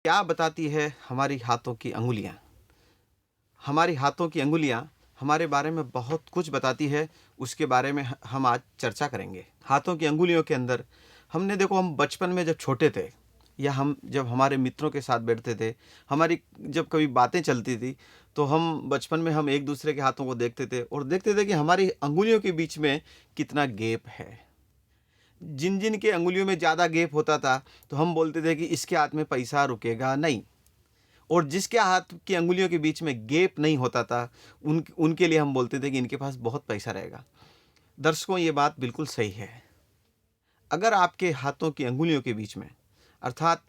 क्या बताती है हमारी हाथों की अंगुलियाँ? हमारी हाथों की अंगुलियाँ हमारे बारे में बहुत कुछ बताती है, उसके बारे में हम आज चर्चा करेंगे। हाथों की अंगुलियों के अंदर हमने देखो हम बचपन में जब छोटे थे या हम जब हमारे मित्रों के साथ बैठते थे, हमारी जब कभी बातें चलती थी, तो हम बचपन में हम एक दूसरे के हाथों को देखते थे और देखते थे कि हमारी अंगुलियों के बीच में कितना गैप है। जिन जिन के अंगुलियों में ज़्यादा गैप होता था, तो हम बोलते थे कि इसके हाथ में पैसा रुकेगा नहीं। और जिसके हाथ की अंगुलियों के बीच में गैप नहीं होता था, उनके लिए हम बोलते थे कि इनके पास बहुत पैसा रहेगा। दर्शकों, ये बात बिल्कुल सही है। अगर आपके हाथों की अंगुलियों के बीच में, अर्थात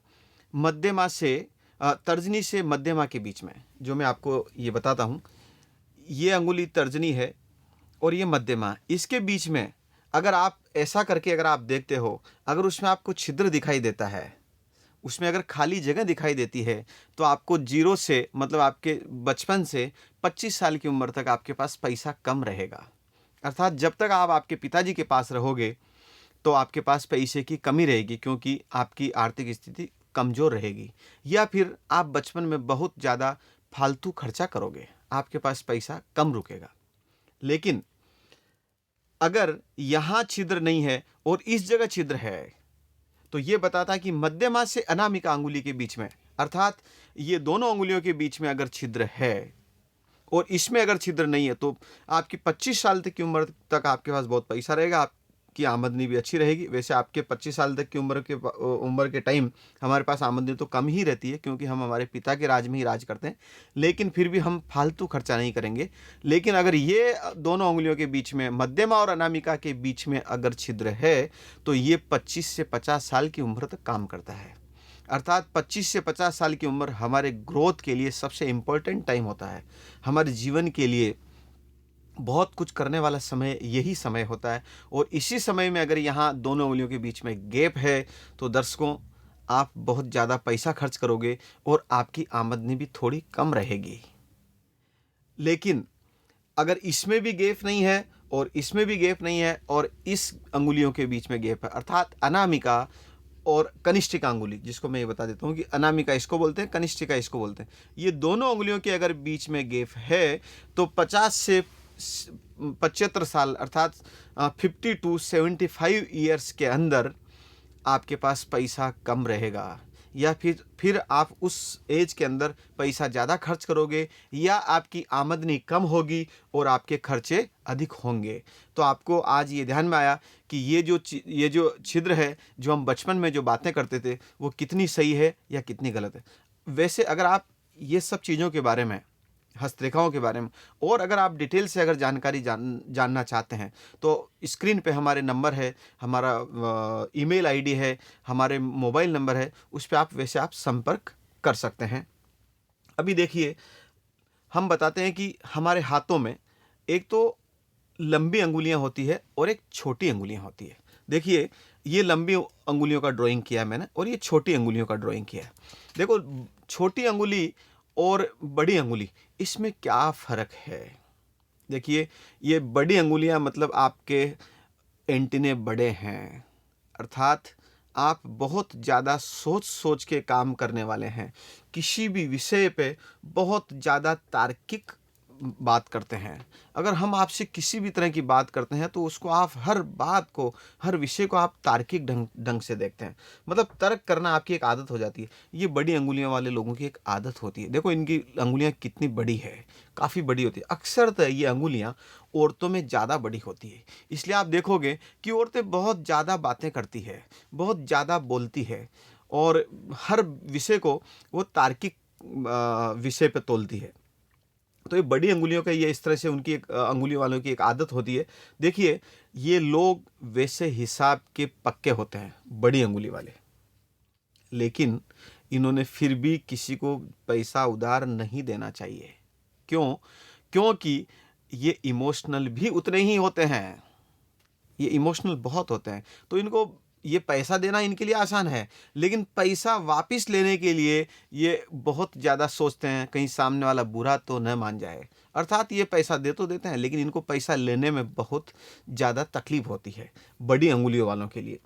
मध्यमा से तर्जनी से मध्यमा के बीच में, जो मैं आपको ये बताता हूँ, ये अंगुली तर्जनी है और ये मध्यमा, इसके बीच में अगर आप ऐसा करके अगर आप देखते हो, अगर उसमें आपको छिद्र दिखाई देता है, उसमें अगर खाली जगह दिखाई देती है, तो आपको जीरो से मतलब आपके बचपन से 25 साल की उम्र तक आपके पास पैसा कम रहेगा। अर्थात जब तक आप आपके पिताजी के पास रहोगे, तो आपके पास पैसे की कमी रहेगी, क्योंकि आपकी आर्थिक स्थिति कमज़ोर रहेगी। या फिर आप बचपन में बहुत ज़्यादा फालतू खर्चा करोगे, आपके पास पैसा कम रुकेगा। लेकिन अगर यहाँ छिद्र नहीं है और इस जगह छिद्र है, तो ये बताता है कि मध्यमा से अनामिका अंगुली के बीच में, अर्थात ये दोनों अंगुलियों के बीच में अगर छिद्र है और इसमें अगर छिद्र नहीं है, तो आपकी 25 साल तक की उम्र तक आपके पास बहुत पैसा रहेगा, आपकी आमदनी भी अच्छी रहेगी। वैसे आपके 25 साल तक की उम्र के टाइम हमारे पास आमदनी तो कम ही रहती है, क्योंकि हम हमारे पिता के राज में ही राज करते हैं, लेकिन फिर भी हम फालतू खर्चा नहीं करेंगे। लेकिन अगर ये दोनों अंगुलियों के बीच में, मध्यमा और अनामिका के बीच में अगर छिद्र है, तो ये 25 से 50 साल की उम्र तक काम करता है। अर्थात 25 से 50 साल की उम्र हमारे ग्रोथ के लिए सबसे इम्पोर्टेंट टाइम होता है। हमारे जीवन के लिए बहुत कुछ करने वाला समय यही समय होता है, और इसी समय में अगर यहाँ दोनों उंगलियों के बीच में गैप है, तो दर्शकों, आप बहुत ज़्यादा पैसा खर्च करोगे और आपकी आमदनी भी थोड़ी कम रहेगी। लेकिन अगर इसमें भी गैप नहीं है और इसमें भी गैप नहीं है और इस अंगुलियों के बीच में गैप है, अर्थात अनामिका और कनिष्ठिका अंगुली, जिसको मैं ये बता देता हूँ कि अनामिका इसको बोलते हैं, कनिष्ठिका इसको बोलते हैं, ये दोनों अंगुलियों के अगर बीच में गैप है, तो 50 से 75 साल, अर्थात 50 टू 75 ईयर्स के अंदर आपके पास पैसा कम रहेगा, या फिर आप उस एज के अंदर पैसा ज़्यादा खर्च करोगे, या आपकी आमदनी कम होगी और आपके खर्चे अधिक होंगे। तो आपको आज ये ध्यान में आया कि ये जो छिद्र है, जो हम बचपन में जो बातें करते थे, वो कितनी सही है या कितनी गलत है। वैसे अगर आप ये सब चीज़ों के बारे में, हस्तरेखाओं के बारे में, और अगर आप डिटेल से अगर जानकारी जानना चाहते हैं, तो स्क्रीन पे हमारे नंबर है, हमारा ईमेल आईडी है, हमारे मोबाइल नंबर है, उस पर वैसे आप संपर्क कर सकते हैं। अभी देखिए, हम बताते हैं कि हमारे हाथों में एक तो लंबी अंगुलियां होती है और एक छोटी अंगुलियां होती है। देखिए, ये लंबी अंगुलियों का ड्राइंग किया है मैंने, और ये छोटी अंगुलियों का ड्राइंग किया है। देखो, छोटी अंगुली और बड़ी अंगुली, इसमें क्या फ़र्क है? देखिए, ये बड़ी अंगुलियां मतलब आपके एंटीने बड़े हैं, अर्थात आप बहुत ज़्यादा सोच सोच के काम करने वाले हैं, किसी भी विषय पे बहुत ज़्यादा तार्किक बात करते हैं। अगर हम आपसे किसी भी तरह की बात करते हैं, तो उसको आप हर बात को, हर विषय को आप तार्किक ढंग ढंग से देखते हैं, मतलब तर्क करना आपकी एक आदत हो जाती है। ये बड़ी अंगुलियों वाले लोगों की एक आदत होती है। देखो, इनकी अंगुलियां कितनी बड़ी है, काफ़ी बड़ी होती है। अक्सर ये अंगुलियां औरतों में ज़्यादा बड़ी होती है, इसलिए आप देखोगे कि औरतें बहुत ज़्यादा बातें करती है, बहुत ज़्यादा बोलती है, और हर विषय को वो तार्किक विषय पे तोलती है। तो ये बड़ी अंगुलियों का ये इस तरह से उनकी एक अंगुली वालों की एक आदत होती है। देखिए, ये लोग वैसे हिसाब के पक्के होते हैं, बड़ी अंगुली वाले, लेकिन इन्होंने फिर भी किसी को पैसा उधार नहीं देना चाहिए। क्यों? क्योंकि ये इमोशनल भी उतने ही होते हैं, ये इमोशनल बहुत होते हैं। तो इनको ये पैसा देना इनके लिए आसान है, लेकिन पैसा वापस लेने के लिए ये बहुत ज़्यादा सोचते हैं, कहीं सामने वाला बुरा तो न मान जाए। अर्थात ये पैसा दे तो देते हैं, लेकिन इनको पैसा लेने में बहुत ज़्यादा तकलीफ होती है, बड़ी अंगुलियों वालों के लिए।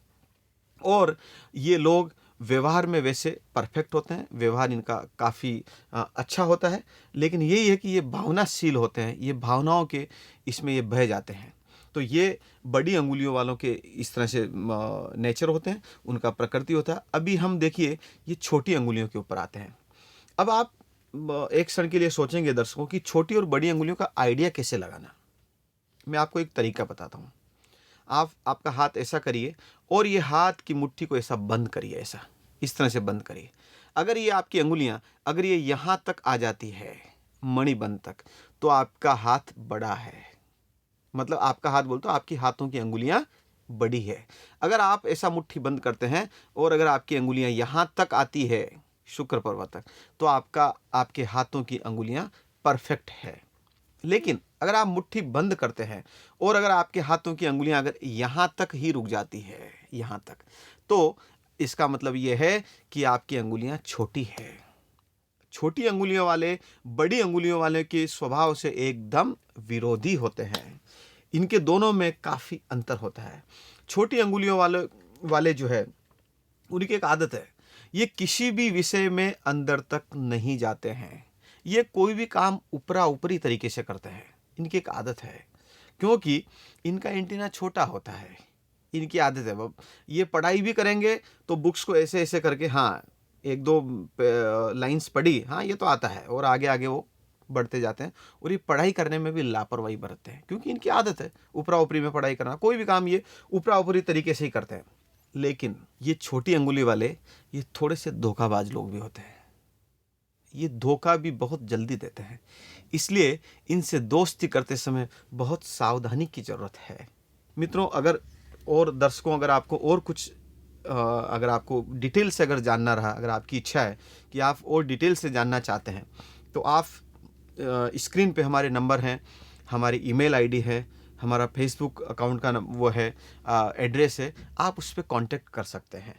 और ये लोग व्यवहार में वैसे परफेक्ट होते हैं, व्यवहार इनका काफ़ी अच्छा होता है, लेकिन यही है कि ये भावनाशील होते हैं, ये भावनाओं के इसमें ये बह जाते हैं। तो ये बड़ी अंगुलियों वालों के इस तरह से नेचर होते हैं, उनका प्रकृति होता है। अभी हम देखिए ये छोटी अंगुलियों के ऊपर आते हैं। अब आप एक क्षण के लिए सोचेंगे दर्शकों कि छोटी और बड़ी अंगुलियों का आइडिया कैसे लगाना। मैं आपको एक तरीका बताता हूँ। आप आपका हाथ ऐसा करिए और ये हाथ की मुट्ठी को ऐसा बंद करिए, ऐसा इस तरह से बंद करिए। अगर ये आपकी अंगुलियां अगर ये यहाँ तक आ जाती है मणिबंध तक, तो आपका हाथ बड़ा है। मतलब आपका हाथ बोलते हो आपकी हाथों की अंगुलियां बड़ी है। अगर आप ऐसा मुट्ठी बंद करते हैं और अगर आपकी अंगुलियां यहाँ तक आती है शुक्र पर्वत तक, तो आपके हाथों की अंगुलियां परफेक्ट है। लेकिन अगर आप मुट्ठी बंद करते हैं और अगर आपके हाथों की अंगुलियां अगर यहाँ तक ही रुक जाती है, यहाँ तक, तो इसका मतलब यह है कि आपकी अंगुलियां छोटी है। छोटी अंगुलियों वाले बड़ी अंगुलियों वाले के स्वभाव से एकदम विरोधी होते हैं। इनके दोनों में काफ़ी अंतर होता है। छोटी अंगुलियों वाले जो है उनकी एक आदत है, ये किसी भी विषय में अंदर तक नहीं जाते हैं। ये कोई भी काम ऊपरा ऊपरी तरीके से करते हैं। इनकी एक आदत है, क्योंकि इनका एंटीना छोटा होता है। इनकी आदत है, वो ये पढ़ाई भी करेंगे तो बुक्स को ऐसे ऐसे करके, हाँ एक दो लाइंस पढ़ी, हाँ ये तो आता है, और आगे आगे वो बढ़ते जाते हैं। और ये पढ़ाई करने में भी लापरवाही बरतते हैं, क्योंकि इनकी आदत है ऊपरा ऊपरी में पढ़ाई करना। कोई भी काम ये ऊपरा ऊपरी तरीके से ही करते हैं। लेकिन ये छोटी अंगुली वाले ये थोड़े से धोखाबाज लोग भी होते हैं। ये धोखा भी बहुत जल्दी देते हैं, इसलिए इनसे दोस्ती करते समय बहुत सावधानी की ज़रूरत है। मित्रों, अगर और दर्शकों, अगर आपको और कुछ अगर आपको डिटेल से अगर जानना रहा, अगर आपकी इच्छा है कि आप और डिटेल से जानना चाहते हैं, तो आप स्क्रीन पे हमारे नंबर हैं, हमारी ईमेल आईडी है, हमारा फेसबुक अकाउंट का वो है, एड्रेस है, आप उस पर कांटेक्ट कर सकते हैं।